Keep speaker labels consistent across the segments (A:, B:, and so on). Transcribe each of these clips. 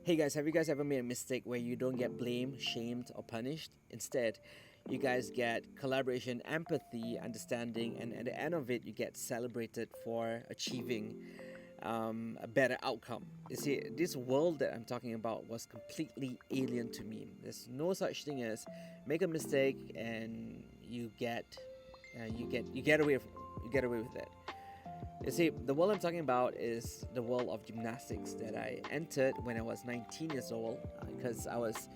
A: Hey guys, have you guys ever made a mistake where you don't get blamed, shamed, or punished? Instead, you guys get collaboration, empathy, understanding, and at the end of it, you get celebrated for achieving a better outcome. You see, this world that I'm talking about was completely alien to me. There's no such thing as make a mistake and you get away with it. You see, the world I'm talking about is the world of gymnastics that I entered when I was 19 years old because I was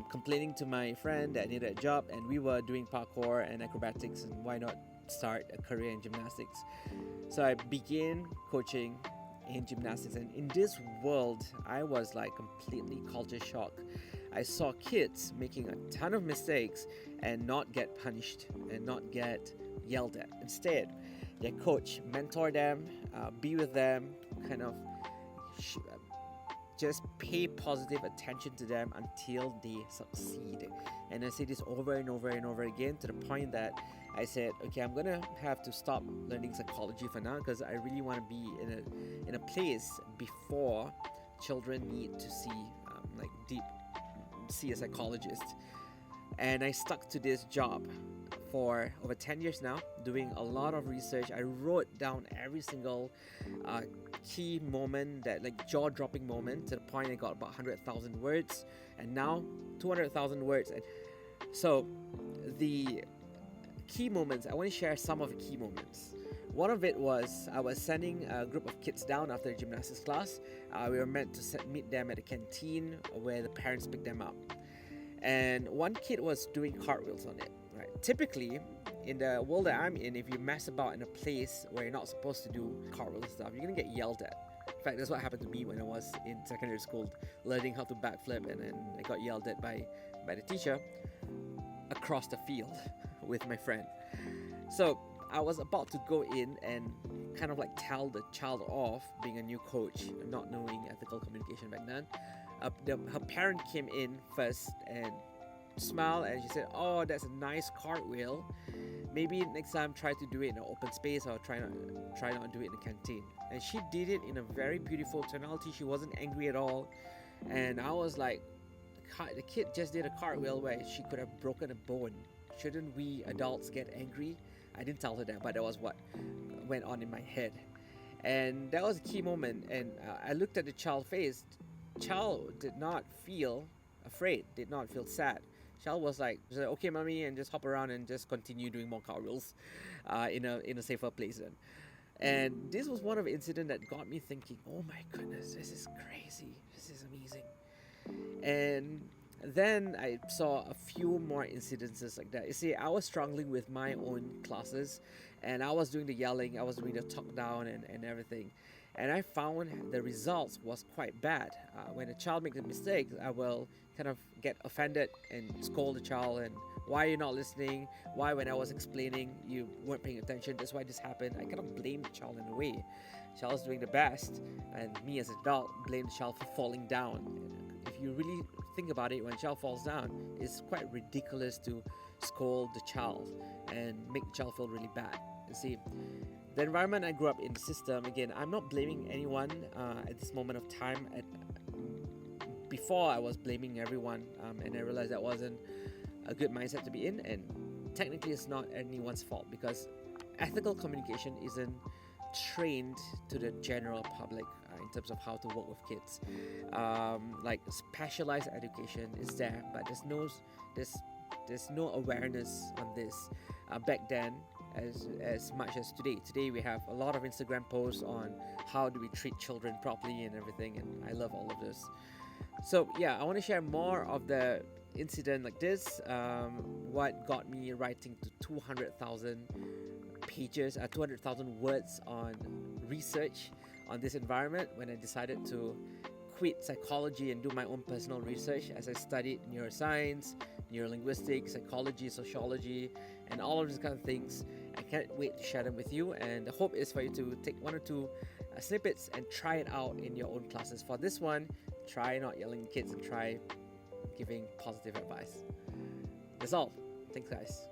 A: complaining to my friend that I needed a job and we were doing parkour and acrobatics, and why not start a career in gymnastics? So I began coaching in gymnastics, and in this world I was like completely culture shock. I saw kids making a ton of mistakes and not get punished and not get yelled at. Instead, their coach mentor them, be with them, kind of sh- just pay positive attention to them until they succeed. And I say this over and over and over again to the point that I said, okay, I'm gonna have to stop learning psychology for now because I really want to be in a place before children need to see a psychologist. And I stuck to this job for over 10 years now, doing a lot of research. I wrote down every single uh, key moment, that like jaw-dropping moment, to the point I got about 100,000 words, and now 200,000 words. And so the key moments, I want to share some of the key moments. One of it was I was sending a group of kids down after the gymnastics class. We were meant to meet them at the canteen where the parents picked them up, and one kid was doing cartwheels on it. Right. Typically, in the world that I'm in, if you mess about in a place where you're not supposed to do cartwheel stuff, you're gonna get yelled at. In fact, that's what happened to me when I was in secondary school, learning how to backflip, and then I got yelled at by the teacher across the field with my friend. So I was about to go in and kind of like tell the child off, being a new coach, not knowing ethical communication back then. Her parent came in first and smiled, and she said, "Oh, that's a nice cartwheel. Maybe next time try to do it in an open space, or try not do it in the canteen." And she did it in a very beautiful tonality. She wasn't angry at all, and I was like, the kid just did a cartwheel where she could have broken a bone. Shouldn't we adults get angry? I didn't tell her that, but that was what went on in my head. And that was a key moment. And I looked at the child's face. Child did not feel afraid, did not feel sad. Child was like, okay, mommy, and just hop around and just continue doing more cartwheels in a safer place then. And this was one of the incidents that got me thinking, oh my goodness, this is crazy. This is amazing. And then I saw a few more incidences like that. You see, I was struggling with my own classes, and I was doing the yelling, I was doing the talk down, and everything. And I found the results was quite bad. When a child makes a mistake, I will kind of get offended and scold the child, and why are you not listening? Why, when I was explaining, you weren't paying attention? That's why this happened. I kind of blame the child in a way. The child's doing the best, and me as an adult blame the child for falling down. If you really think about it, when a child falls down, it's quite ridiculous to scold the child and make the child feel really bad. You see, the environment I grew up in, the system, again, I'm not blaming anyone at this moment of time. Before, I was blaming everyone, and I realized that wasn't a good mindset to be in, and technically it's not anyone's fault, because ethical communication isn't trained to the general public in terms of how to work with kids. Like specialized education is there, but there's no awareness on this back then as much as today. Today we have a lot of Instagram posts on how do we treat children properly and everything, and I love all of this. So yeah, I want to share more of the incident like this. What got me writing to 200,000 pages, 200,000 words on research on this environment when I decided to quit psychology and do my own personal research, as I studied neuroscience, neurolinguistics, psychology, sociology, and all of these kind of things. I can't wait to share them with you, and the hope is for you to take one or two snippets and try it out in your own classes. For this one, try not yelling at kids and try giving positive advice. That's all. Thanks, guys.